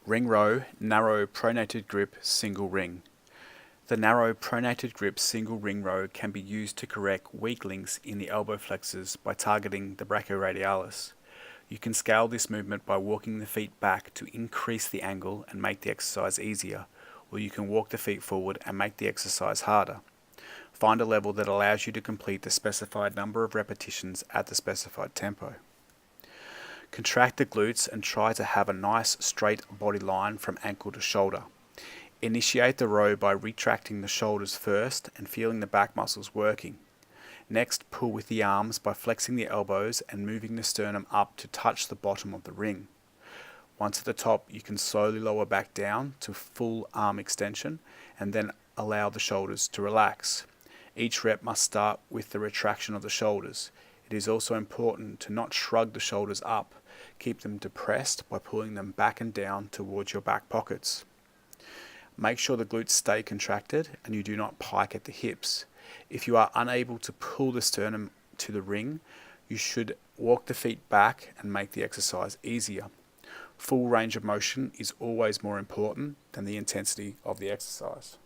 Ring row, narrow pronated grip, single ring. The narrow pronated grip single ring row can be used to correct weak links in the elbow flexors by targeting the brachioradialis. You can scale this movement by walking the feet back to increase the angle and make the exercise easier, or you can walk the feet forward and make the exercise harder. Find a level that allows you to complete the specified number of repetitions at the specified tempo. Contract the glutes and try to have a nice straight body line from ankle to shoulder. Initiate the row by retracting the shoulders first and feeling the back muscles working. Next, pull with the arms by flexing the elbows and moving the sternum up to touch the bottom of the ring. Once at the top, you can slowly lower back down to full arm extension and then allow the shoulders to relax. Each rep must start with the retraction of the shoulders. It is also important to not shrug the shoulders up. Keep them depressed by pulling them back and down towards your back pockets. Make sure the glutes stay contracted and you do not pike at the hips. If you are unable to pull the sternum to the ring, you should walk the feet back and make the exercise easier. Full range of motion is always more important than the intensity of the exercise.